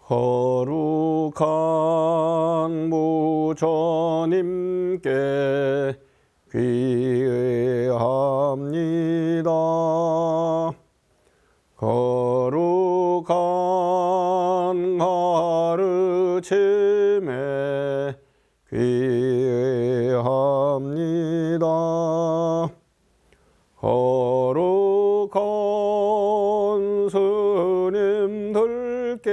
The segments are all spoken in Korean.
거룩한 부처님께 귀의합니다. 거룩한 가르침에 귀의합니다. 거룩한 스님들께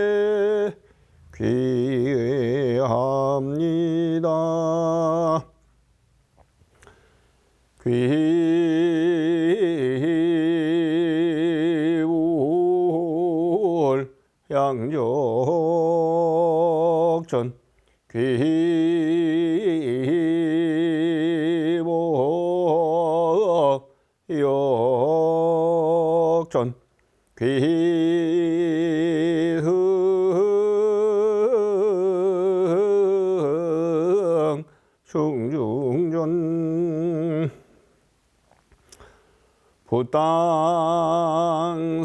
귀의합니다. 귀울 양적전 귀보역전 귀흥 중중전 부땅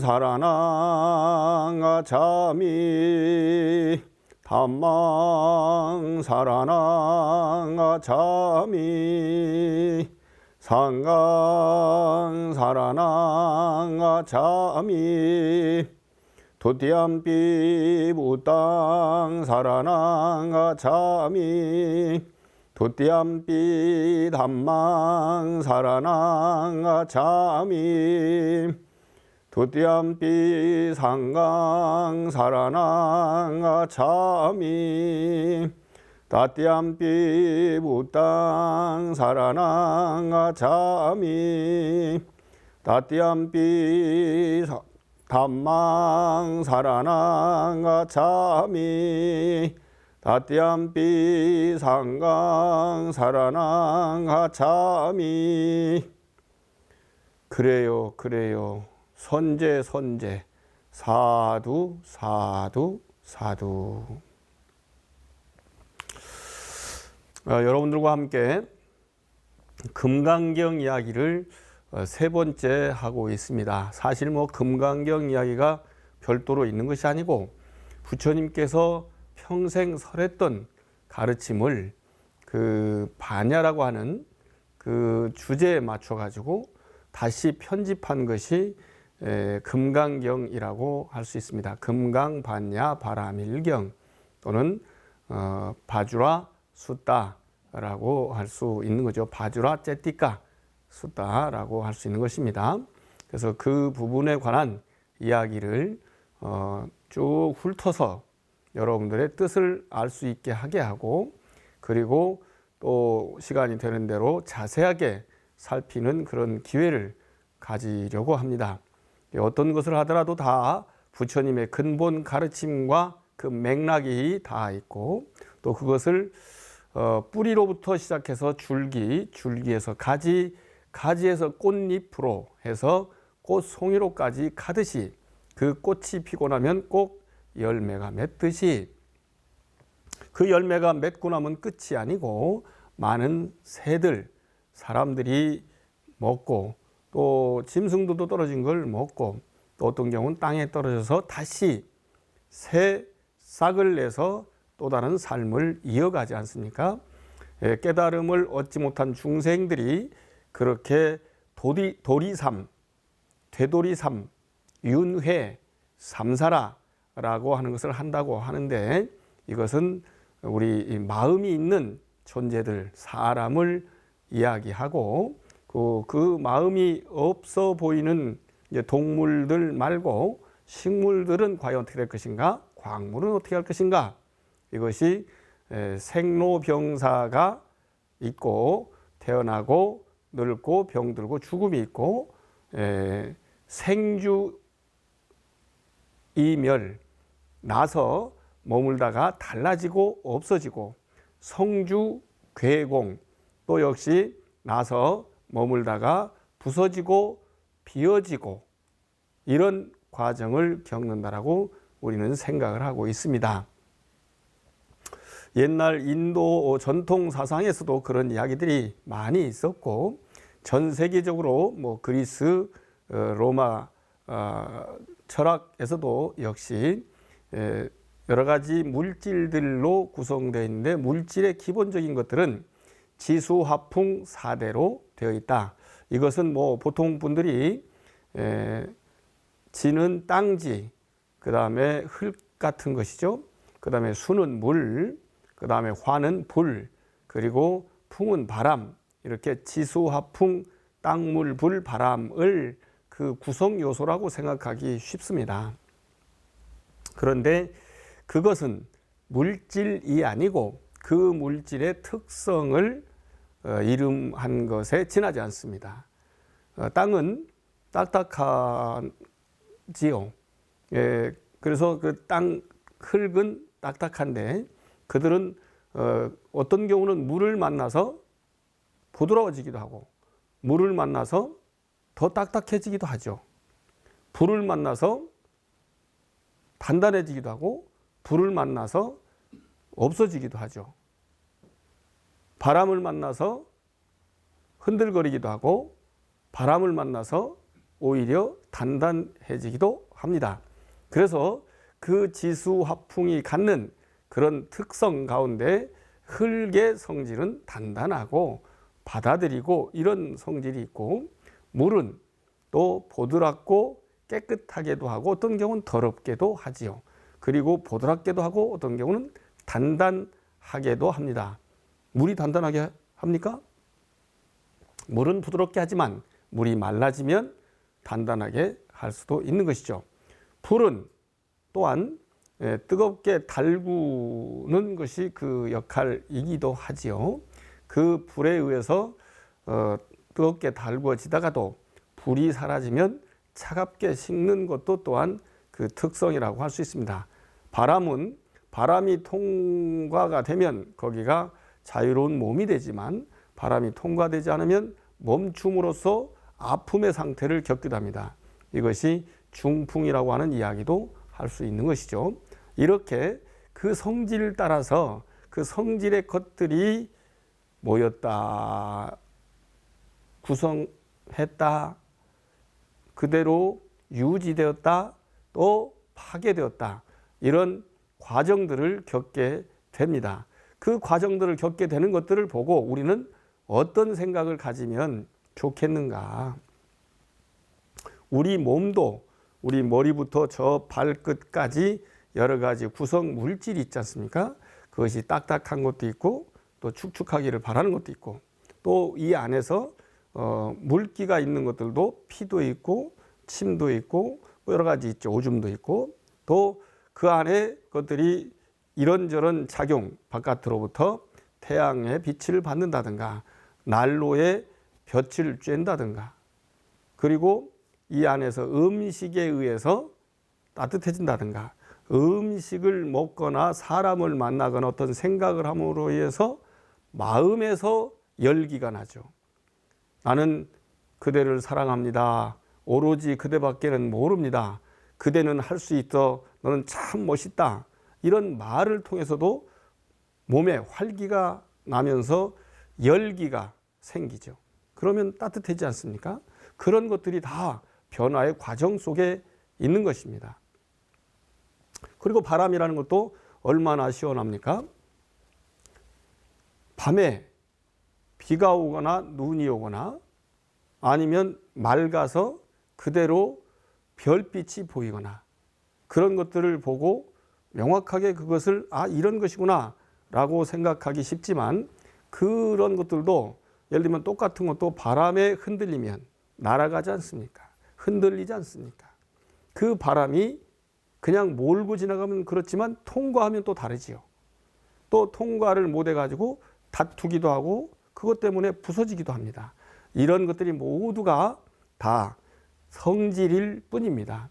사라낭 아차미 담망 사라낭 아차미 상강 사라낭 아차미 도띠암비 부땅 사라낭 아차미 도띠암비 담망 사라낭 아차미 도띠암비 상강 사라낭 아차미 다띠암비 부땅 사라낭 아차미 다띠암비 담망 사라낭 아차미 다띠암비 상강 사라낭 아차미. 그래요 그래요 선제 선제 사두 사두 사두. 여러분들과 함께 금강경 이야기를 세 번째 하고 있습니다. 사실 금강경 이야기가 별도로 있는 것이 아니고 부처님께서 평생 설했던 가르침을 그 반야라고 하는 그 주제에 맞춰 가지고 다시 편집한 것이 금강경이라고 할 수 있습니다. 금강반야 바라밀경 또는 바주라 숫다라고 할 수 있는 거죠. 바주라 째띠까 숫다라고 할 수 있는 것입니다. 그래서 그 부분에 관한 이야기를 쭉 훑어서 여러분들의 뜻을 알 수 있게 하게 하고, 그리고 또 시간이 되는 대로 자세하게 살피는 그런 기회를 가지려고 합니다. 어떤 것을 하더라도 다 부처님의 근본 가르침과 그 맥락이 다 있고, 또 그것을 뿌리로부터 시작해서 줄기, 줄기에서 가지, 가지에서 꽃잎으로 해서 꽃송이로까지 가듯이 그 꽃이 피고 나면 꼭 열매가 맺듯이 그 열매가 맺고 나면 끝이 아니고 많은 새들, 사람들이 먹고 또 짐승들도 떨어진 걸 먹고 또 어떤 경우는 땅에 떨어져서 다시 새 싹을 내서 또 다른 삶을 이어가지 않습니까? 깨달음을 얻지 못한 중생들이 그렇게 도리삼, 되도리삼, 윤회, 삼사라라고 하는 것을 한다고 하는데, 이것은 우리 마음이 있는 존재들, 사람을 이야기하고 그 마음이 없어 보이는 동물들 말고 식물들은 과연 어떻게 될 것인가? 광물은 어떻게 할 것인가? 이것이 생로병사가 있고 태어나고 늙고 병들고 죽음이 있고 생주이멸 나서 머물다가 달라지고 없어지고 성주 괴공 또 역시 나서 머물다가 부서지고 비어지고 이런 과정을 겪는다라고 우리는 생각을 하고 있습니다. 옛날 인도 전통 사상에서도 그런 이야기들이 많이 있었고, 전 세계적으로 그리스, 로마 철학에서도 역시 여러 가지 물질들로 구성되어 있는데 물질의 기본적인 것들은 지수화풍 4대로 되어 있다. 이것은 뭐 보통 분들이 지는 땅지, 그 다음에 흙 같은 것이죠. 그 다음에 수는 물, 그 다음에 화는 불, 그리고 풍은 바람, 이렇게 지수화풍 땅, 물, 불, 바람을 그 구성 요소라고 생각하기 쉽습니다. 그런데 그것은 물질이 아니고 그 물질의 특성을 이름한 것에 지나지 않습니다. 땅은 딱딱하지요. 그래서 그 땅 흙은 딱딱한데 그들은 어떤 경우는 물을 만나서 부드러워지기도 하고 물을 만나서 더 딱딱해지기도 하죠. 불을 만나서 단단해지기도 하고 불을 만나서 없어지기도 하죠. 바람을 만나서 흔들거리기도 하고 바람을 만나서 오히려 단단해지기도 합니다. 그래서 그 지수화풍이 갖는 그런 특성 가운데 흙의 성질은 단단하고 받아들이고 이런 성질이 있고 물은 또 보드랍고 깨끗하게도 하고 어떤 경우는 더럽게도 하지요. 그리고 보드랍게도 하고 어떤 경우는 단단하게도 합니다. 물이 단단하게 합니까? 물은 부드럽게 하지만 물이 말라지면 단단하게 할 수도 있는 것이죠. 불은 또한 뜨겁게 달구는 것이 그 역할이기도 하지요. 그 불에 의해서 뜨겁게 달구어지다가도 불이 사라지면 차갑게 식는 것도 또한 그 특성이라고 할 수 있습니다. 바람은 바람이 통과가 되면 거기가 자유로운 몸이 되지만 바람이 통과되지 않으면 멈춤으로써 아픔의 상태를 겪기도 합니다. 이것이 중풍이라고 하는 이야기도 할 수 있는 것이죠. 이렇게 그 성질을 따라서 그 성질의 것들이 모였다, 구성했다, 그대로 유지되었다, 또 파괴되었다. 이런 과정들을 겪게 됩니다. 그 과정들을 겪게 되는 것들을 보고 우리는 어떤 생각을 가지면 좋겠는가? 우리 몸도 우리 머리부터 저 발끝까지 여러 가지 구성 물질이 있지 않습니까? 그것이 딱딱한 것도 있고 또 축축하기를 바라는 것도 있고 또 이 안에서 물기가 있는 것들도 피도 있고 침도 있고 여러 가지 있죠. 오줌도 있고 또 그 안에 것들이 이런저런 작용, 바깥으로부터 태양의 빛을 받는다든가 난로에 볕을 쬐다든가 그리고 이 안에서 음식에 의해서 따뜻해진다든가 음식을 먹거나 사람을 만나거나 어떤 생각을 함으로 인해서 마음에서 열기가 나죠. 나는 그대를 사랑합니다. 오로지 그대밖에는 모릅니다. 그대는 할 수 있어. 너는 참 멋있다. 이런 말을 통해서도 몸에 활기가 나면서 열기가 생기죠. 그러면 따뜻해지지 않습니까? 그런 것들이 다 변화의 과정 속에 있는 것입니다. 그리고 바람이라는 것도 얼마나 시원합니까? 밤에 비가 오거나 눈이 오거나 아니면 맑아서 그대로 별빛이 보이거나 그런 것들을 보고 명확하게 그것을 이런 것이구나 라고 생각하기 쉽지만 그런 것들도 예를 들면 똑같은 것도 바람에 흔들리면 날아가지 않습니까? 흔들리지 않습니까? 그 바람이 그냥 몰고 지나가면 그렇지만 통과하면 또 다르지요. 또 통과를 못 해가지고 다투기도 하고 그것 때문에 부서지기도 합니다. 이런 것들이 모두가 다 성질일 뿐입니다.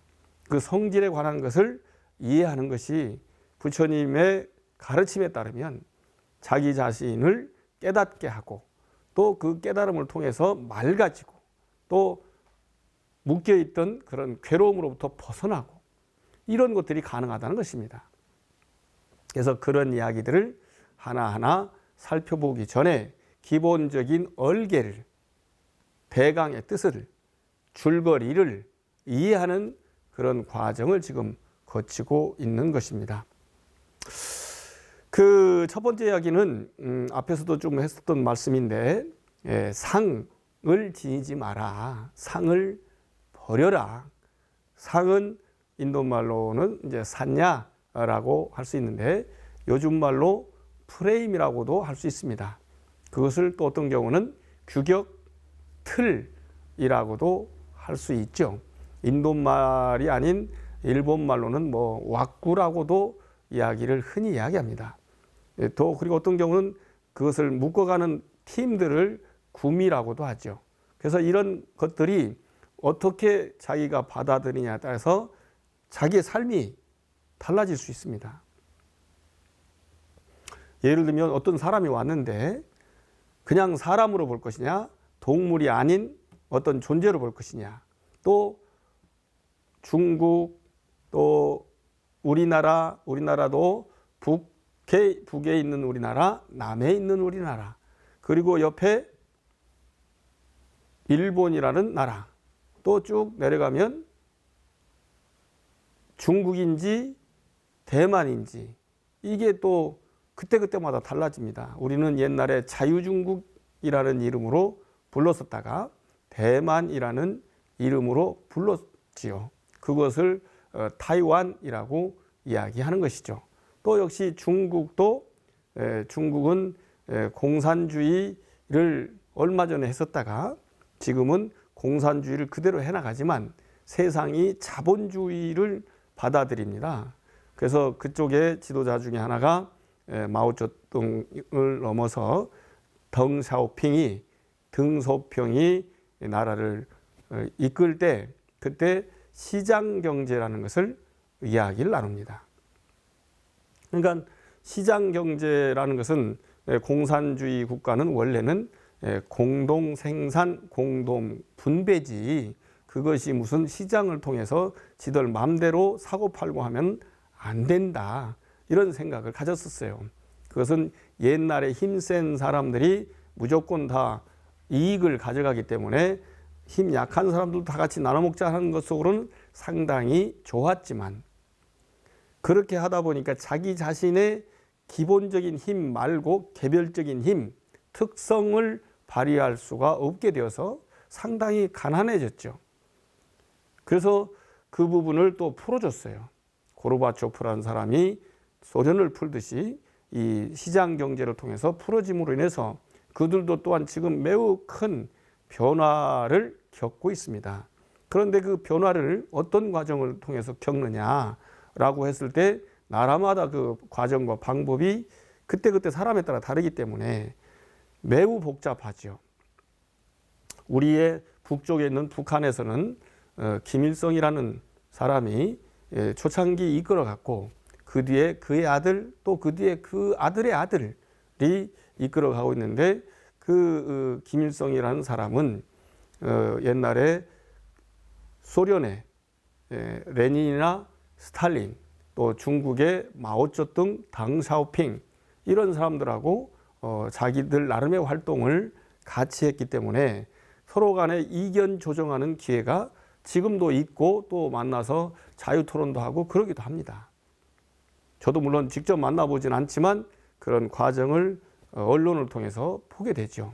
그 성질에 관한 것을 이해하는 것이 부처님의 가르침에 따르면 자기 자신을 깨닫게 하고 또 그 깨달음을 통해서 맑아지고 또 묶여있던 그런 괴로움으로부터 벗어나고 이런 것들이 가능하다는 것입니다. 그래서 그런 이야기들을 하나하나 살펴보기 전에 기본적인 얼개를 대강의 뜻을 줄거리를 이해하는 그런 과정을 지금 거치고 있는 것입니다. 그 첫 번째 이야기는 앞에서도 좀 했었던 말씀인데, 상을 지니지 마라. 상을 버려라. 상은 인도 말로는 이제 산야라고 할 수 있는데, 요즘 말로 프레임이라고도 할 수 있습니다. 그것을 또 어떤 경우는 규격 틀이라고도 할 수 있죠. 인도 말이 아닌 일본 말로는 뭐 왁구라고도 이야기를 흔히 이야기합니다. 또 그리고 어떤 경우는 그것을 묶어가는 팀들을 구미라고도 하죠. 그래서 이런 것들이 어떻게 자기가 받아들이냐에 따라서 자기의 삶이 달라질 수 있습니다. 예를 들면 어떤 사람이 왔는데 그냥 사람으로 볼 것이냐, 동물이 아닌 어떤 존재로 볼 것이냐, 또 중국, 또 우리나라도 북에 있는 우리나라, 남에 있는 우리나라, 그리고 옆에 일본이라는 나라, 또 쭉 내려가면 중국인지 대만인지, 이게 또 그때그때마다 달라집니다. 우리는 옛날에 자유중국이라는 이름으로 불렀었다가 대만이라는 이름으로 불렀지요. 그것을 타이완이라고 이야기하는 것이죠. 또 역시 중국은 공산주의를 얼마 전에 했었다가 지금은 공산주의를 그대로 해나가지만 세상이 자본주의를 받아들입니다. 그래서 그쪽의 지도자 중에 하나가 마오쩌둥을 넘어서 등소평이 나라를 이끌 때 그때 시장경제라는 것을 이야기를 나눕니다. 그러니까 시장경제라는 것은 공산주의 국가는 원래는 공동생산, 공동분배지, 그것이 무슨 시장을 통해서 지들 마음대로 사고팔고 하면 안 된다, 이런 생각을 가졌었어요. 그것은 옛날에 힘센 사람들이 무조건 다 이익을 가져가기 때문에 힘 약한 사람들도 다 같이 나눠 먹자 하는 것 속으로는 상당히 좋았지만, 그렇게 하다 보니까 자기 자신의 기본적인 힘 말고 개별적인 힘, 특성을 발휘할 수가 없게 되어서 상당히 가난해졌죠. 그래서 그 부분을 또 풀어줬어요. 고르바초프라는 사람이 소련을 풀듯이 이 시장 경제를 통해서 풀어짐으로 인해서 그들도 또한 지금 매우 큰 변화를 겪고 있습니다. 그런데 그 변화를 어떤 과정을 통해서 겪느냐라고 했을 때 나라마다 그 과정과 방법이 그때그때 사람에 따라 다르기 때문에 매우 복잡하죠. 우리의 북쪽에 있는 북한에서는 김일성이라는 사람이 초창기 이끌어갔고, 그 뒤에 그의 아들, 또 그 뒤에 그 아들의 아들이 이끌어가고 있는데, 그 김일성이라는 사람은 옛날에 소련의 레닌이나 스탈린, 또 중국의 마오쩌둥, 덩샤오핑, 이런 사람들하고 자기들 나름의 활동을 같이 했기 때문에 서로 간에 이견 조정하는 기회가 지금도 있고, 또 만나서 자유토론도 하고 그러기도 합니다. 저도 물론 직접 만나보진 않지만 그런 과정을 언론을 통해서 보게 되죠.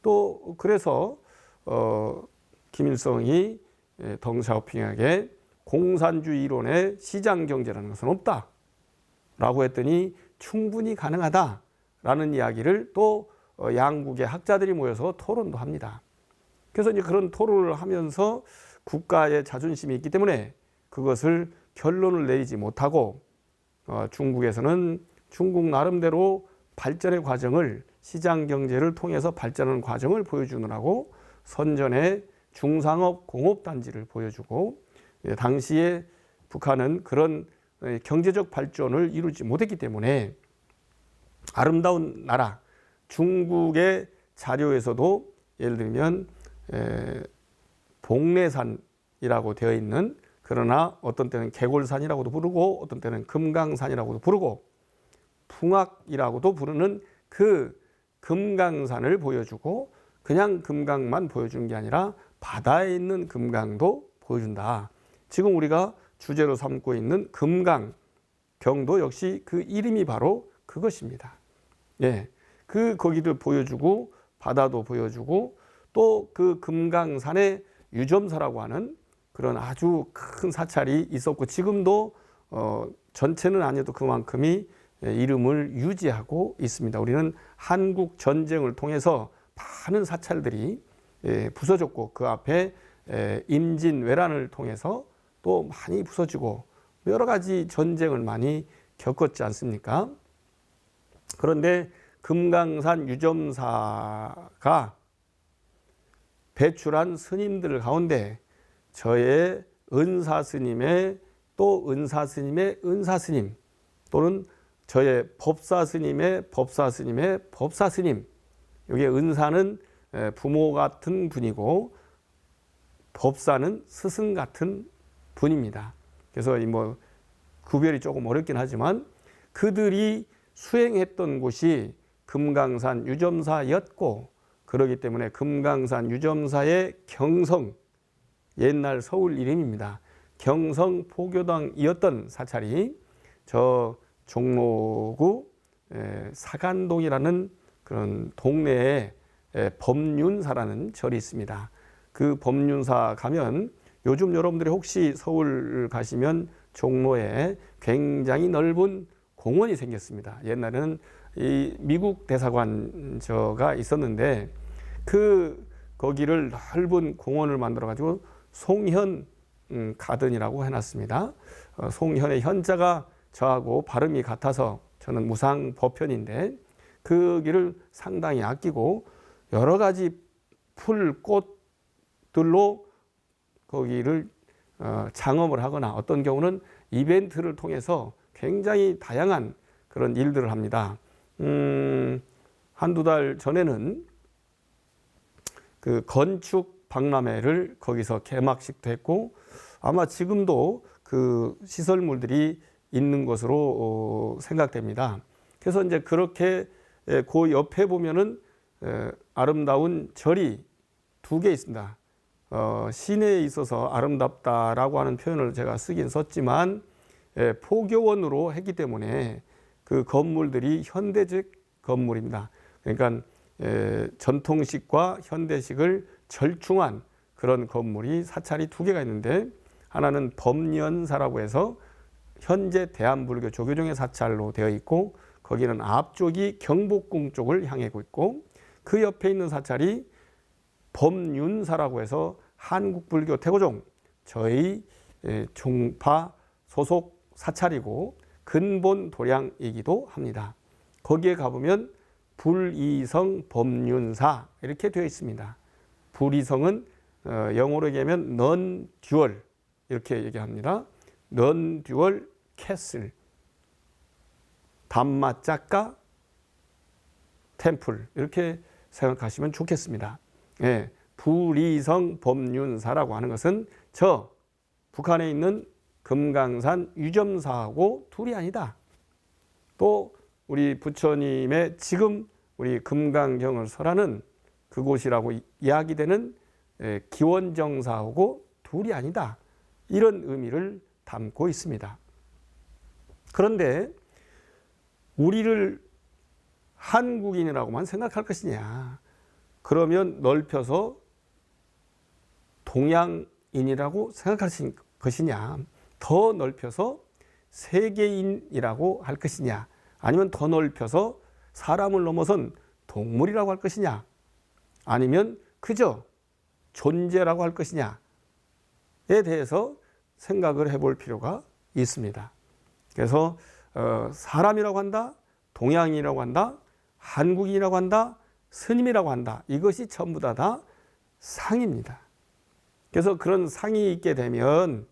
또 그래서 김일성이 덩샤오핑에게 공산주의 이론의 시장경제라는 것은 없다라고 했더니 충분히 가능하다라는 이야기를 또 양국의 학자들이 모여서 토론도 합니다. 그래서 이제 그런 토론을 하면서 국가의 자존심이 있기 때문에 그것을 결론을 내리지 못하고, 중국에서는 중국 나름대로 발전의 과정을, 시장 경제를 통해서 발전하는 과정을 보여주느라고 선전에 중상업 공업단지를 보여주고, 당시에 북한은 그런 경제적 발전을 이루지 못했기 때문에 아름다운 나라, 중국의 자료에서도 예를 들면 봉래산이라고 되어 있는, 그러나 어떤 때는 개골산이라고도 부르고 어떤 때는 금강산이라고도 부르고 풍악이라고도 부르는 그 금강산을 보여주고, 그냥 금강만 보여주는 게 아니라 바다에 있는 금강도 보여준다. 지금 우리가 주제로 삼고 있는 금강, 경도 역시 그 이름이 바로 그것입니다. 예, 그 거기도 보여주고 바다도 보여주고 또 그 금강산의 유점사라고 하는 그런 아주 큰 사찰이 있었고 지금도 전체는 아니어도 그만큼이 이름을 유지하고 있습니다. 우리는 한국 전쟁을 통해서 많은 사찰들이 부서졌고 그 앞에 임진왜란을 통해서 또 많이 부서지고 여러 가지 전쟁을 많이 겪었지 않습니까? 그런데 금강산 유점사가 배출한 스님들 가운데 저의 은사스님의 또 은사스님의 은사스님 또는 저의 법사스님의 법사스님의 법사스님, 여기 은사는 부모 같은 분이고 법사는 스승 같은 분입니다. 그래서 뭐 구별이 조금 어렵긴 하지만 그들이 수행했던 곳이 금강산 유점사였고 그렇기 때문에 금강산 유점사의 경성, 옛날 서울 이름입니다. 경성 포교당이었던 사찰이 저 종로구 사간동이라는 그런 동네에 법륜사라는 절이 있습니다. 그 법륜사 가면 요즘 여러분들이 혹시 서울 가시면 종로에 굉장히 넓은 공원이 생겼습니다. 옛날에는 이 미국 대사관저가 있었는데 거기를 넓은 공원을 만들어 가지고 송현 가든이라고 해놨습니다. 송현의 현자가 저하고 발음이 같아서 저는 무상법편인데 거기를 상당히 아끼고 여러 가지 풀, 꽃들로 거기를 장엄을 하거나 어떤 경우는 이벤트를 통해서 굉장히 다양한 그런 일들을 합니다. 한두 달 전에는 그 건축 박람회를 거기서 개막식도 했고 아마 지금도 그 시설물들이 있는 것으로 생각됩니다. 그래서 이제 그렇게 그 옆에 보면은 아름다운 절이 두 개 있습니다. 시내에 있어서 아름답다라고 하는 표현을 제가 쓰긴 썼지만 포교원으로 했기 때문에 그 건물들이 현대적 건물입니다. 그러니까 전통식과 현대식을 절충한 그런 건물이 사찰이 두 개가 있는데 하나는 법련사라고 해서 현재 대한불교 조교종의 사찰로 되어 있고 거기는 앞쪽이 경복궁 쪽을 향하고 있고 그 옆에 있는 사찰이 법륜사라고 해서 한국불교 태고종 저희 종파 소속 사찰이고 근본 도량이기도 합니다. 거기에 가보면 불이성 법륜사 이렇게 되어 있습니다. 불이성은 영어로 얘기하면 non-dual 이렇게 얘기합니다. non-dual castle 담마짜까 템플 이렇게 생각하시면 좋겠습니다. 예, 불이성 법륜사라고 하는 것은 저 북한에 있는 금강산 유점사하고 둘이 아니다. 또 우리 부처님의 지금 우리 금강경을 설하는 그곳이라고 이야기되는 기원정사하고 둘이 아니다. 이런 의미를 담고 있습니다. 그런데 우리를 한국인이라고만 생각할 것이냐? 그러면 넓혀서 동양인이라고 생각할 것이냐? 더 넓혀서 세계인이라고 할 것이냐? 아니면 더 넓혀서 사람을 넘어선 동물이라고 할 것이냐? 아니면 그저 존재라고 할 것이냐에 대해서 생각을 해볼 필요가 있습니다. 그래서 사람이라고 한다, 동양인이라고 한다, 한국인이라고 한다, 스님이라고 한다. 이것이 전부 다 상입니다. 그래서 그런 상이 있게 되면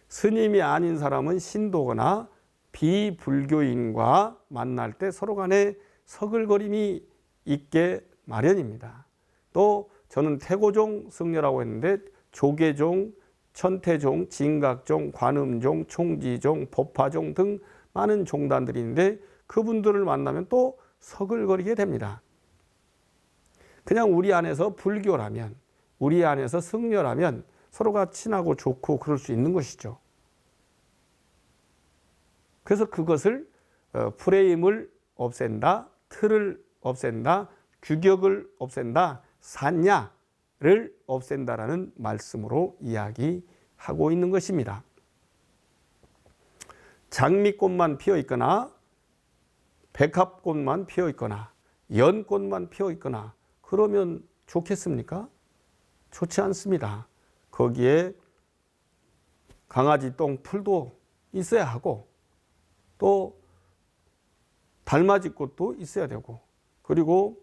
스님이 아닌 사람은 신도거나 비불교인과 만날 때 서로 간에 서글거림이 있게 마련입니다. 또 저는 태고종 승려라고 했는데 조계종, 천태종, 진각종, 관음종, 총지종, 법화종 등 많은 종단들이 있는데 그분들을 만나면 또 서글거리게 됩니다. 그냥 우리 안에서 불교라면, 우리 안에서 승려라면 서로가 친하고 좋고 그럴 수 있는 것이죠. 그래서 그것을 프레임을 없앤다, 틀을 없앤다, 규격을 없앤다, 산야를 없앤다라는 말씀으로 이야기하고 있는 것입니다. 장미꽃만 피어 있거나 백합꽃만 피어 있거나 연꽃만 피어 있거나 그러면 좋겠습니까? 좋지 않습니다. 거기에 강아지 똥풀도 있어야 하고 또 달맞이 꽃도 있어야 되고 그리고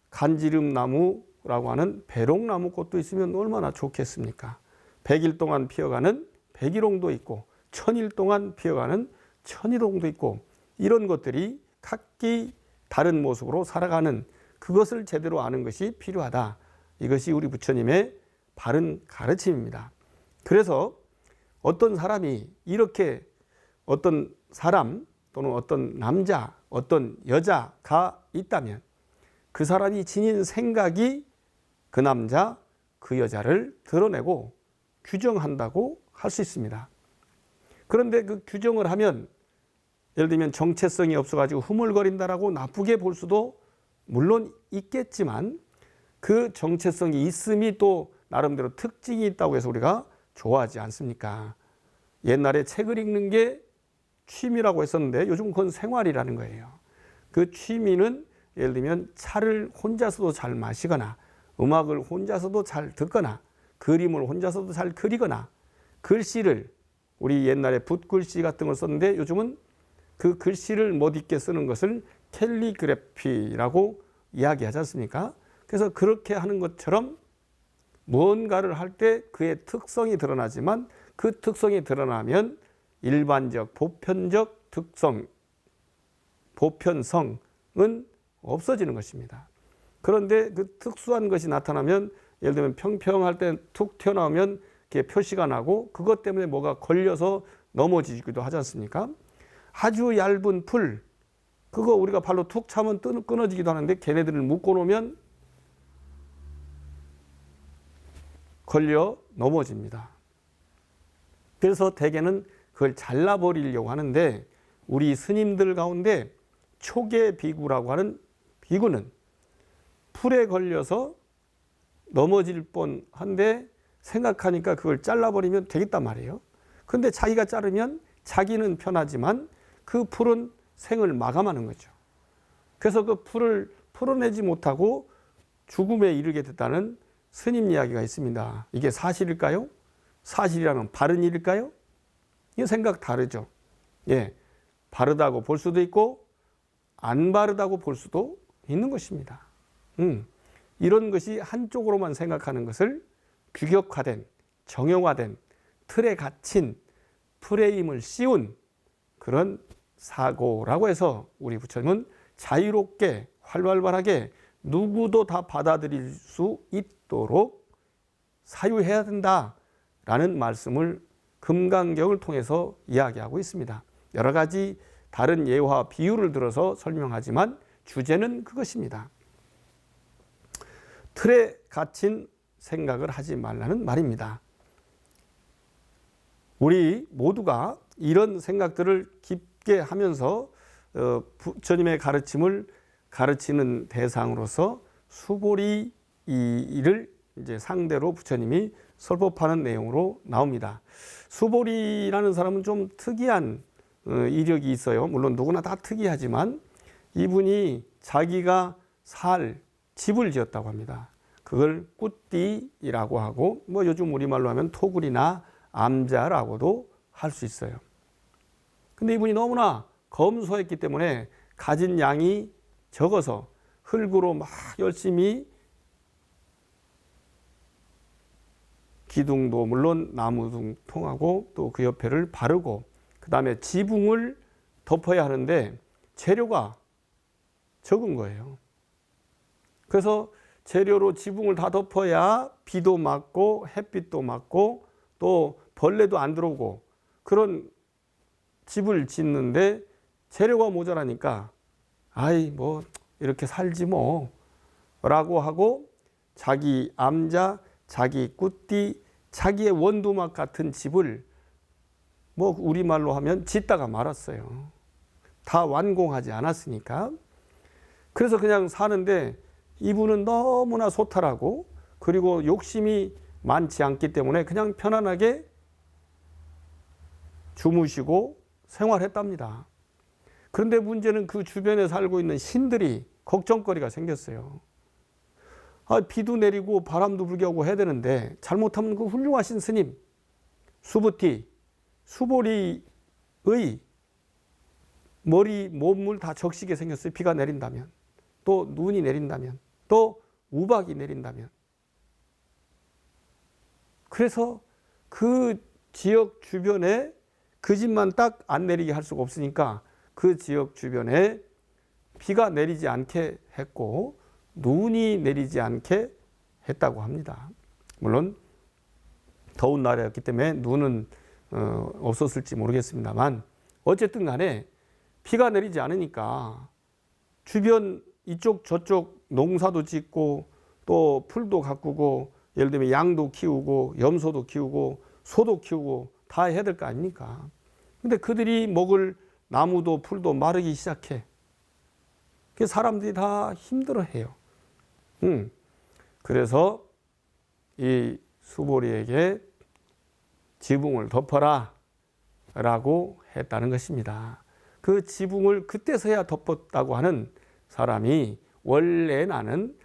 간지름 나무라고 하는 배롱나무 꽃도 있으면 얼마나 좋겠습니까? 100일 동안 피어가는 백일홍도 있고 1000일 동안 피어가는 천일홍도 있고 이런 것들이 각기 다른 모습으로 살아가는 그것을 제대로 아는 것이 필요하다. 이것이 우리 부처님의 바른 가르침입니다. 그래서 어떤 사람이 이렇게 어떤 사람 또는 어떤 남자, 어떤 여자가 있다면 그 사람이 지닌 생각이 그 남자, 그 여자를 드러내고 규정한다고 할 수 있습니다. 그런데 그 규정을 하면 예를 들면 정체성이 없어가지고 흐물거린다라고 나쁘게 볼 수도 물론 있겠지만 그 정체성이 있음이 또 나름대로 특징이 있다고 해서 우리가 좋아하지 않습니까? 옛날에 책을 읽는 게 취미라고 했었는데 요즘 그건 생활이라는 거예요. 그 취미는 예를 들면 차를 혼자서도 잘 마시거나 음악을 혼자서도 잘 듣거나 그림을 혼자서도 잘 그리거나 글씨를 우리 옛날에 붓글씨 같은 걸 썼는데 요즘은 그 글씨를 못 읽게 쓰는 것을 캘리그래피라고 이야기하지 않습니까? 그래서 그렇게 하는 것처럼 무언가를 할 때 그의 특성이 드러나지만 그 특성이 드러나면 일반적, 보편적 특성, 보편성은 없어지는 것입니다. 그런데 그 특수한 것이 나타나면 예를 들면 평평할 때 툭 튀어나오면 그게 표시가 나고 그것 때문에 뭐가 걸려서 넘어지기도 하지 않습니까? 아주 얇은 풀, 그거 우리가 발로 툭 차면 끊어지기도 하는데 걔네들을 묶어 놓으면 걸려 넘어집니다. 그래서 대개는 그걸 잘라버리려고 하는데 우리 스님들 가운데 초계 비구라고 하는 비구는 풀에 걸려서 넘어질 뻔한데 생각하니까 그걸 잘라버리면 되겠단 말이에요. 그런데 자기가 자르면 자기는 편하지만 그 풀은 생을 마감하는 거죠. 그래서 그 풀을 풀어내지 못하고 죽음에 이르게 됐다는 스님 이야기가 있습니다. 이게 사실일까요? 사실이라면 바른 일일까요? 이 생각 다르죠. 예, 바르다고 볼 수도 있고 안 바르다고 볼 수도 있는 것입니다. 이런 것이 한쪽으로만 생각하는 것을 규격화된, 정형화된, 틀에 갇힌 프레임을 씌운 그런 사고라고 해서 우리 부처님은 자유롭게 활발하게 누구도 다 받아들일 수 있도록 사유해야 된다라는 말씀을 금강경을 통해서 이야기하고 있습니다. 여러 가지 다른 예화 비유를 들어서 설명하지만 주제는 그것입니다. 틀에 갇힌 생각을 하지 말라는 말입니다. 우리 모두가 이런 생각들을 깊게 하면서 부처님의 가르침을 가르치는 대상으로서 수보리를 이제 상대로 부처님이 설법하는 내용으로 나옵니다. 수보리라는 사람은 좀 특이한 이력이 있어요. 물론 누구나 다 특이하지만 이분이 자기가 살 집을 지었다고 합니다. 그걸 꾸띠라고 하고 뭐 요즘 우리말로 하면 토굴이나 암자라고도 할 수 있어요. 근데 이분이 너무나 검소했기 때문에 가진 양이 적어서 흙으로 막 열심히 기둥도 물론 나무 통하고 또 그 옆에를 바르고 그 다음에 지붕을 덮어야 하는데 재료가 적은 거예요. 그래서 재료로 지붕을 다 덮어야 비도 맞고 햇빛도 맞고 또 벌레도 안 들어오고 그런 집을 짓는데 재료가 모자라니까 아이 뭐 이렇게 살지 뭐 라고 하고 자기 암자, 자기 꾸띠, 자기의 원두막 같은 집을 뭐 우리말로 하면 짓다가 말았어요. 다 완공하지 않았으니까. 그래서 그냥 사는데 이분은 너무나 소탈하고 그리고 욕심이 많지 않기 때문에 그냥 편안하게 주무시고 생활했답니다. 그런데 문제는 그 주변에 살고 있는 신들이 걱정거리가 생겼어요. 비도 내리고 바람도 불게 하고 해야 되는데 잘못하면 그 훌륭하신 스님 수부티, 수보리의 머리, 몸을 다 적시게 생겼어요. 비가 내린다면, 또 눈이 내린다면, 또 우박이 내린다면. 그래서 그 지역 주변에 그 집만 딱 안 내리게 할 수가 없으니까 그 지역 주변에 비가 내리지 않게 했고 눈이 내리지 않게 했다고 합니다. 물론 더운 날이었기 때문에 눈은 없었을지 모르겠습니다만 어쨌든 간에 비가 내리지 않으니까 주변 이쪽 저쪽 농사도 짓고 또 풀도 가꾸고 예를 들면 양도 키우고 염소도 키우고 소도 키우고 다 해야 될 거 아닙니까? 근데 그들이 먹을 나무도 풀도 마르기 시작해. 그 사람들이 다 힘들어해요. 그래서 이 수보리에게 지붕을 덮어라 라고 했다는 것입니다. 그 지붕을 그때서야 덮었다고 하는 사람이 원래 나는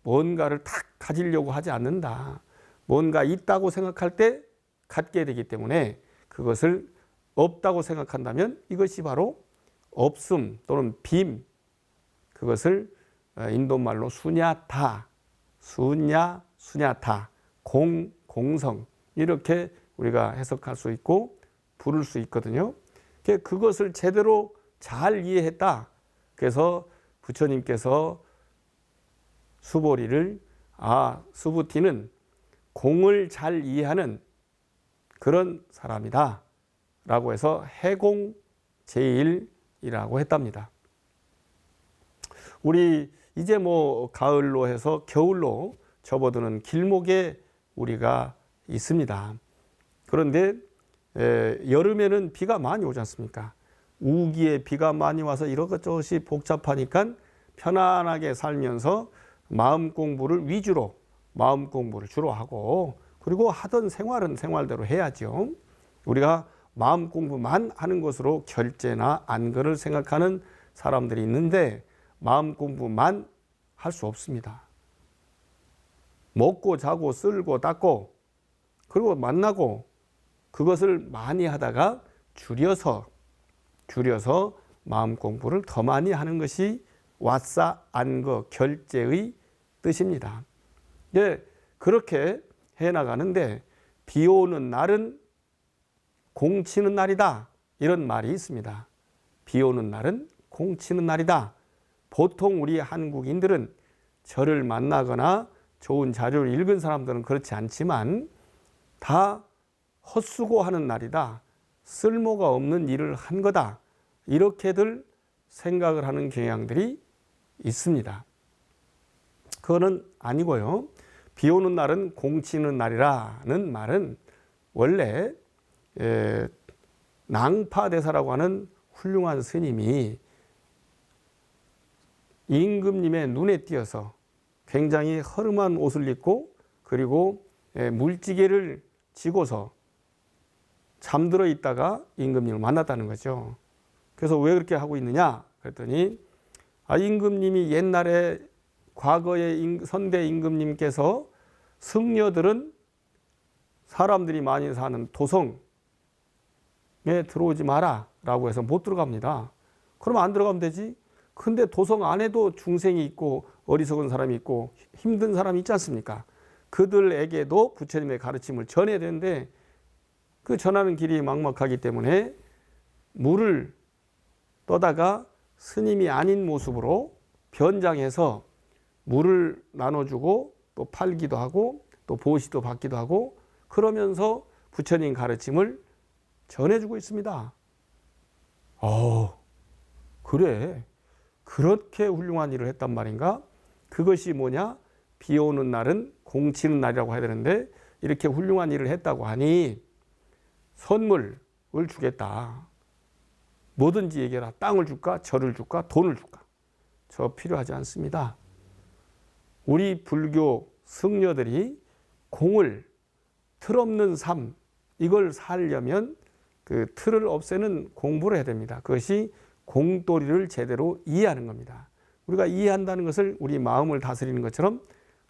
뭔가를 탁 가지려고 하지 않는다. 뭔가 있다고 생각할 때 갖게 되기 때문에 그것을 없다고 생각한다면 이것이 바로 없음 또는 빔, 그것을 인도말로 수냐타, 수냐타, 공성 이렇게 우리가 해석할 수 있고 부를 수 있거든요. 그것을 제대로 잘 이해했다. 그래서 부처님께서 수보리를 수부티는 공을 잘 이해하는 그런 사람이다 라고 해서 해공제일이라고 했답니다. 우리 이제 가을로 해서 겨울로 접어드는 길목에 우리가 있습니다. 그런데 여름에는 비가 많이 오지 않습니까? 우기에 비가 많이 와서 이것저것이 복잡하니까 편안하게 살면서 마음 공부를 주로 하고 그리고 하던 생활은 생활대로 해야죠. 우리가 마음 공부만 하는 것으로 결제나 안거를 생각하는 사람들이 있는데 마음 공부만 할 수 없습니다. 먹고 자고 쓸고 닦고 그리고 만나고 그것을 많이 하다가 줄여서 마음 공부를 더 많이 하는 것이 왓사 안거 결제의 뜻입니다. 그렇게 해나가는데 비 오는 날은 공치는 날이다 이런 말이 있습니다. 비 오는 날은 공치는 날이다. 보통 우리 한국인들은 절을 만나거나 좋은 자료를 읽은 사람들은 그렇지 않지만 다 헛수고하는 날이다. 쓸모가 없는 일을 한 거다. 이렇게들 생각을 하는 경향들이 있습니다. 그거는 아니고요. 비 오는 날은 공치는 날이라는 말은 원래 낭파대사라고 하는 훌륭한 스님이 임금님의 눈에 띄어서 굉장히 허름한 옷을 입고 그리고 물지개를 지고서 잠들어 있다가 임금님을 만났다는 거죠. 그래서 왜 그렇게 하고 있느냐 그랬더니 임금님이 옛날에 과거의 선대 임금님께서 승려들은 사람들이 많이 사는 도성에 들어오지 마라 라고 해서 못 들어갑니다. 그러면 안 들어가면 되지. 근데 도성 안에도 중생이 있고 어리석은 사람이 있고 힘든 사람이 있지 않습니까? 그들에게도 부처님의 가르침을 전해야 되는데 그 전하는 길이 막막하기 때문에 물을 떠다가 스님이 아닌 모습으로 변장해서 물을 나눠주고 또 팔기도 하고 또 보시도 받기도 하고 그러면서 부처님 가르침을 전해주고 있습니다. 그래. 그렇게 훌륭한 일을 했단 말인가? 그것이 뭐냐? 비 오는 날은 공치는 날이라고 해야 되는데 이렇게 훌륭한 일을 했다고 하니 선물을 주겠다. 뭐든지 얘기해라. 땅을 줄까? 절을 줄까? 돈을 줄까? 저 필요하지 않습니다. 우리 불교 승려들이 공을, 틀 없는 삶, 이걸 살려면 그 틀을 없애는 공부를 해야 됩니다. 그것이 공도리를 제대로 이해하는 겁니다. 우리가 이해한다는 것을 우리 마음을 다스리는 것처럼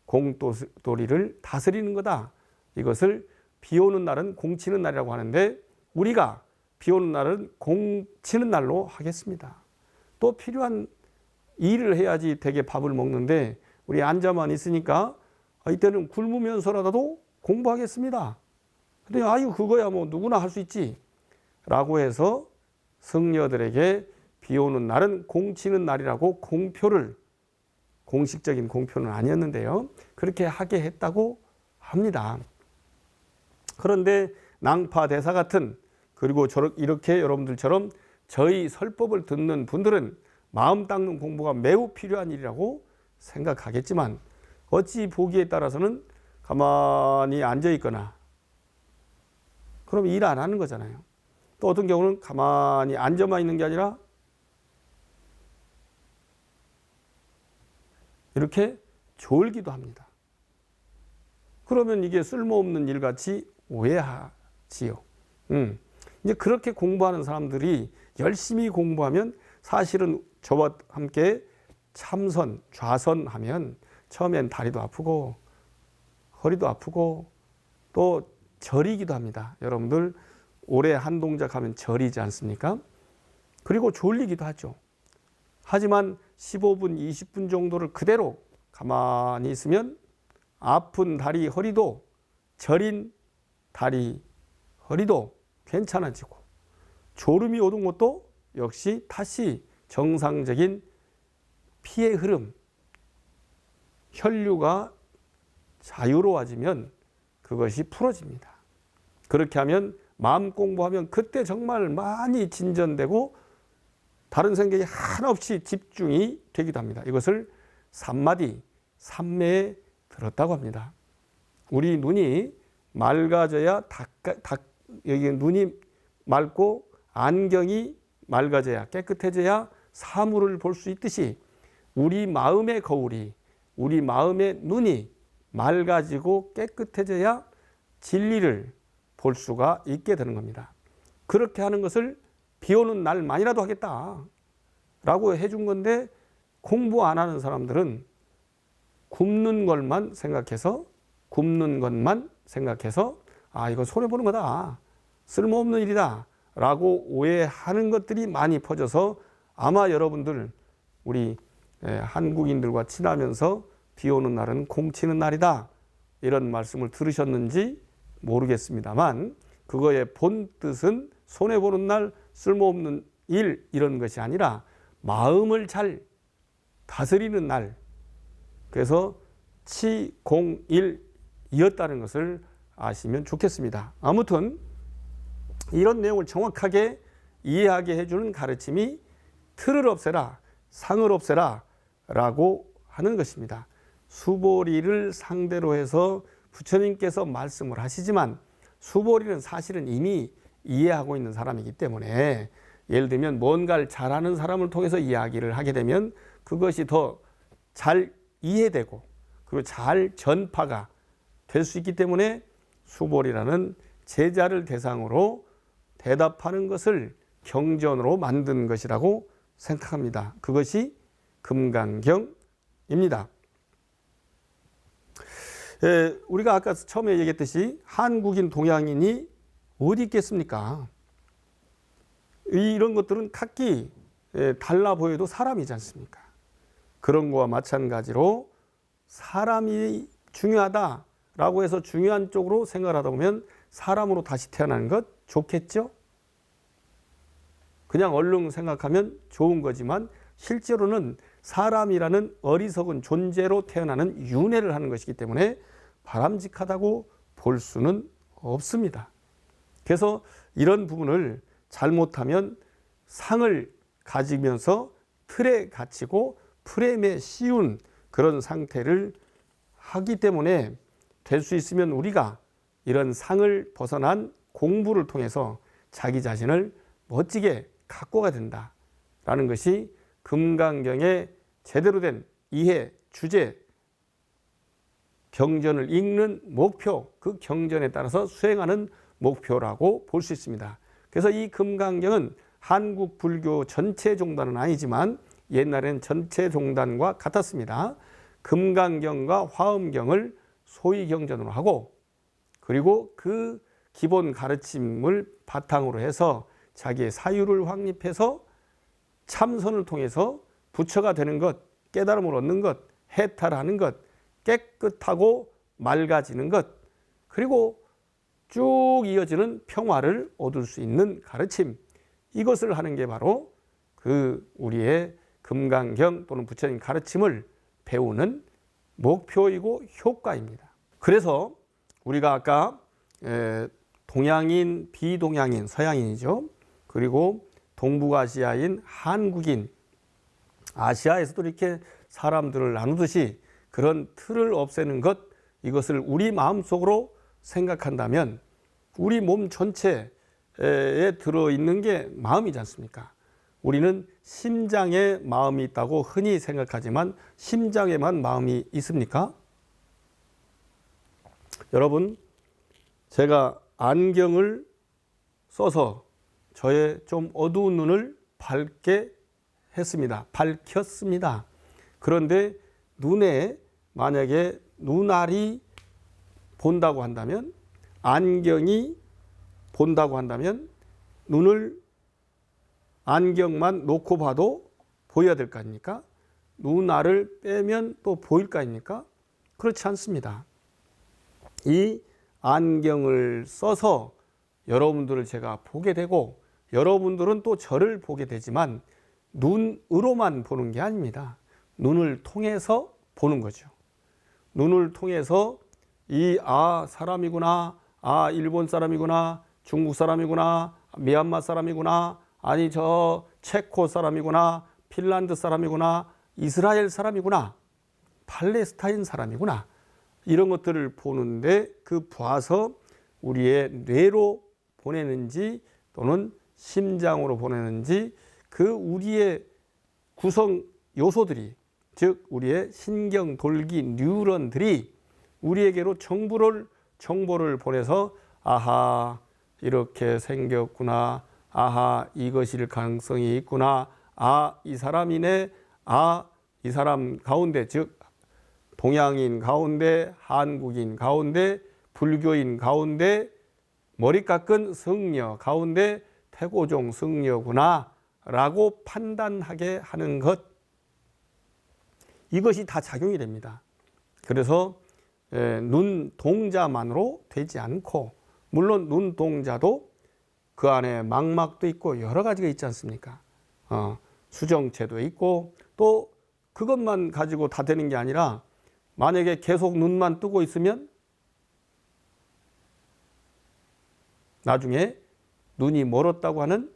공도리를 다스리는 거다. 이것을 비 오는 날은 공 치는 날이라고 하는데 우리가 비 오는 날은 공 치는 날로 하겠습니다. 또 필요한 일을 해야지 되게 밥을 먹는데 우리 앉아만 있으니까 이때는 굶으면서라도 공부하겠습니다. 근데 아유 그거야 뭐 누구나 할 수 있지 라고 해서 승려들에게 비 오는 날은 공 치는 날이라고 공표를, 공식적인 공표는 아니었는데요, 그렇게 하게 했다고 합니다. 그런데 낭파대사 같은, 그리고 이렇게 여러분들처럼 저희 설법을 듣는 분들은 마음 닦는 공부가 매우 필요한 일이라고 생각하겠지만 어찌 보기에 따라서는 가만히 앉아 있거나 그럼 일 안 하는 거잖아요. 또 어떤 경우는 가만히 앉아만 있는 게 아니라 이렇게 졸기도 합니다. 그러면 이게 쓸모없는 일같이 오해하지요. 이제 그렇게 공부하는 사람들이 열심히 공부하면 사실은 저와 함께 참선, 좌선하면 처음엔 다리도 아프고 허리도 아프고 또 저리기도 합니다. 여러분들 오래 한 동작 하면 저리지 않습니까? 그리고 졸리기도 하죠. 하지만 15분, 20분 정도를 그대로 가만히 있으면 아픈 다리, 허리도, 저린 다리, 허리도 괜찮아지고 졸음이 오는 것도 역시 다시 정상적인 피의 흐름, 혈류가 자유로워지면 그것이 풀어집니다. 그렇게 하면 마음 공부하면 그때 정말 많이 진전되고 다른 생각이 하나 없이 집중이 되기도 합니다. 이것을 삼마디, 삼매에 들었다고 합니다. 우리 눈이 맑아져야 여기 눈이 맑고 안경이 맑아져야, 깨끗해져야 사물을 볼 수 있듯이 우리 마음의 거울이, 우리 마음의 눈이 맑아지고 깨끗해져야 진리를 볼 수가 있게 되는 겁니다. 그렇게 하는 것을 비 오는 날만이라도 하겠다라고 해준 건데 공부 안 하는 사람들은 굶는 것만 생각해서 아 이거 손해보는 거다, 쓸모없는 일이다 라고 오해하는 것들이 많이 퍼져서 아마 여러분들 우리 한국인들과 친하면서 비 오는 날은 공 치는 날이다 이런 말씀을 들으셨는지 모르겠습니다만 그거의 본 뜻은 손해보는 날, 쓸모없는 일 이런 것이 아니라 마음을 잘 다스리는 날, 그래서 치공일이었다는 것을 아시면 좋겠습니다. 아무튼 이런 내용을 정확하게 이해하게 해주는 가르침이 틀을 없애라, 상을 없애라 라고 하는 것입니다. 수보리를 상대로 해서 부처님께서 말씀을 하시지만 수보리는 사실은 이미 이해하고 있는 사람이기 때문에 예를 들면 뭔가를 잘하는 사람을 통해서 이야기를 하게 되면 그것이 더 잘 이해되고 그리고 잘 전파가 될 수 있기 때문에 수보리라는 제자를 대상으로 대답하는 것을 경전으로 만든 것이라고 생각합니다. 그것이 금강경입니다. 우리가 아까 처음에 얘기했듯이 한국인, 동양인이 어디 있겠습니까? 이런 것들은 각기 달라 보여도 사람이지 않습니까? 그런 거와 마찬가지로 사람이 중요하다라고 해서 중요한 쪽으로 생각을 하다 보면 사람으로 다시 태어나는 것 좋겠죠? 그냥 얼른 생각하면 좋은 거지만 실제로는 사람이라는 어리석은 존재로 태어나는 윤회를 하는 것이기 때문에 바람직하다고 볼 수는 없습니다. 그래서 이런 부분을 잘못하면 상을 가지면서 틀에 갇히고 프레임에 씌운 그런 상태를 하기 때문에 될 수 있으면 우리가 이런 상을 벗어난 공부를 통해서 자기 자신을 멋지게 갖고가 된다라는 것이 금강경의 제대로 된 이해, 주제, 경전을 읽는 목표, 그 경전에 따라서 수행하는 목표라고 볼 수 있습니다. 그래서 이 금강경은 한국 불교 전체 종단은 아니지만 옛날에는 전체 종단과 같았습니다. 금강경과 화엄경을 소위 경전으로 하고, 그리고 그 기본 가르침을 바탕으로 해서 자기의 사유를 확립해서 참선을 통해서 부처가 되는 것, 깨달음을 얻는 것, 해탈하는 것, 깨끗하고 맑아지는 것, 그리고 쭉 이어지는 평화를 얻을 수 있는 가르침, 이것을 하는 게 바로 그 우리의 금강경 또는 부처님 가르침을 배우는 목표이고 효과입니다. 그래서 우리가 아까 동양인, 비동양인, 서양인이죠. 그리고 동북아시아인, 한국인, 아시아에서도 이렇게 사람들을 나누듯이 그런 틀을 없애는 것, 이것을 우리 마음속으로 생각한다면 우리 몸 전체에 들어있는 게 마음이지 않습니까? 우리는 심장에 마음이 있다고 흔히 생각하지만 심장에만 마음이 있습니까? 여러분, 제가 안경을 써서 저의 좀 어두운 눈을 밝게 했습니다. 밝혔습니다. 그런데 눈에 만약에 눈알이 본다고 한다면, 안경이 본다고 한다면 눈을 안경만 놓고 봐도 보여야 될 거 아닙니까? 눈알을 빼면 또 보일 거 아닙니까? 그렇지 않습니다. 이 안경을 써서 여러분들을 제가 보게 되고 여러분들은 또 저를 보게 되지만 눈으로만 보는 게 아닙니다. 눈을 통해서 보는 거죠. 눈을 통해서 사람이구나, 일본 사람이구나, 중국 사람이구나, 미얀마 사람이구나, 아니 저 체코 사람이구나, 핀란드 사람이구나, 이스라엘 사람이구나, 팔레스타인 사람이구나, 이런 것들을 보는데 그 봐서 우리의 뇌로 보내는지 또는 심장으로 보내는지 그 우리의 구성 요소들이, 즉 우리의 신경 돌기 뉴런들이 우리에게로 정보를 보내서 아하 이렇게 생겼구나, 아하 이것일 가능성이 있구나, 이 사람이네, 이 사람 가운데, 즉 동양인 가운데, 한국인 가운데, 불교인 가운데, 머리 깎은 승려 가운데 태고종 승려구나 라고 판단하게 하는 것, 이것이 다 작용이 됩니다. 그래서 눈동자만으로 되지 않고, 물론 눈동자도 그 안에 망막도 있고 여러 가지가 있지 않습니까? 수정체도 있고, 또 그것만 가지고 다 되는 게 아니라 만약에 계속 눈만 뜨고 있으면 나중에 눈이 멀었다고 하는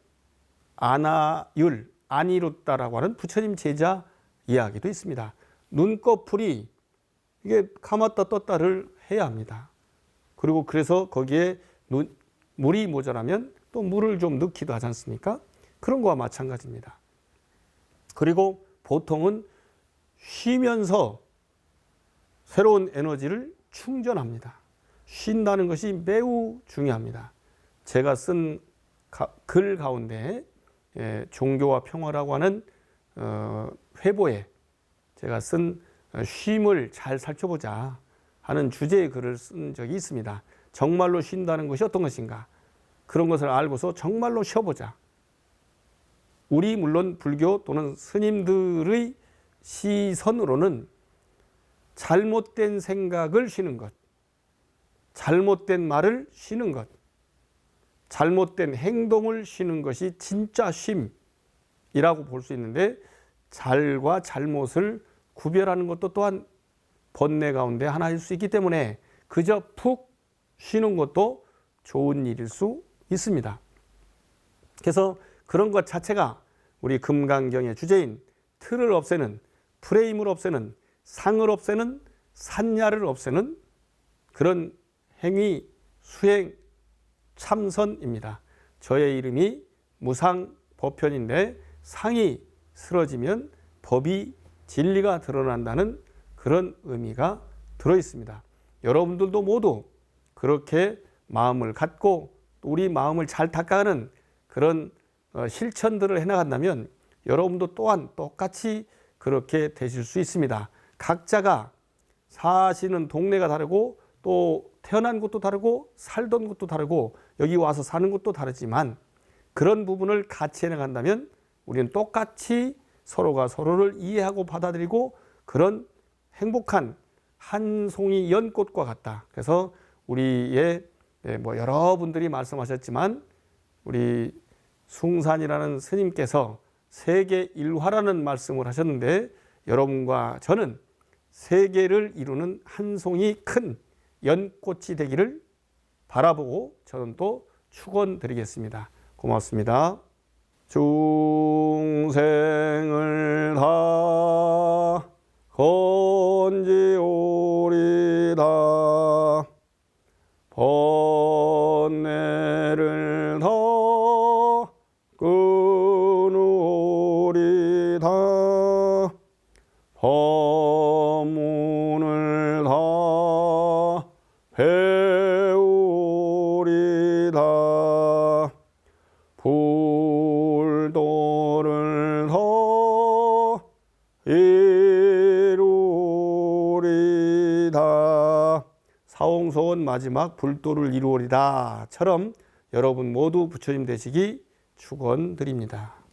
안아율, 안 이뤘다라고 하는 부처님 제자 이야기도 있습니다. 눈꺼풀이 이게 감았다 떴다를 해야 합니다. 그리고 그래서 거기에 물이 모자라면 또 물을 좀 넣기도 하지 않습니까? 그런 거와 마찬가지입니다. 그리고 보통은 쉬면서 새로운 에너지를 충전합니다. 쉰다는 것이 매우 중요합니다. 제가 쓴 글 가운데 종교와 평화라고 하는 회보에 제가 쓴 쉼을 잘 살펴보자 하는 주제의 글을 쓴 적이 있습니다. 정말로 쉰다는 것이 어떤 것인가, 그런 것을 알고서 정말로 쉬어보자. 우리 물론 불교 또는 스님들의 시선으로는 잘못된 생각을 쉬는 것, 잘못된 말을 쉬는 것, 잘못된 행동을 쉬는 것이 진짜 쉼이라고 볼 수 있는데, 잘과 잘못을 구별하는 것도 또한 번뇌 가운데 하나일 수 있기 때문에 그저 푹 쉬는 것도 좋은 일일 수 있습니다. 그래서 그런 것 자체가 우리 금강경의 주제인 틀을 없애는, 프레임을 없애는, 상을 없애는, 산야를 없애는 그런 행위, 수행, 참선입니다. 저의 이름이 무상법화입니다. 법편인데 상이 쓰러지면 법이 진리가 드러난다는 그런 의미가 들어 있습니다. 여러분들도 모두 그렇게 마음을 갖고 우리 마음을 잘 닦아가는 그런 실천들을 해나간다면 여러분도 또한 똑같이 그렇게 되실 수 있습니다. 각자가 사시는 동네가 다르고 또 태어난 곳도 다르고 살던 곳도 다르고 여기 와서 사는 곳도 다르지만 그런 부분을 같이 해나간다면 우리는 똑같이 서로가 서로를 이해하고 받아들이고 그런 행복한 한 송이 연꽃과 같다. 그래서 우리의 여러분들이 말씀하셨지만 우리 숭산이라는 스님께서 세계 일화라는 말씀을 하셨는데 여러분과 저는 세계를 이루는 한 송이 큰 연꽃이 되기를 바라보고 저는 또 축원드리겠습니다. 고맙습니다. 중생을 다 건지오리다 번뇌를 다 끊으리다 법문을 다 배우리다 불도를 다 이루리다 사홍소원 마지막 불도를 이루리다처럼 여러분 모두 부처님 되시기 축원드립니다.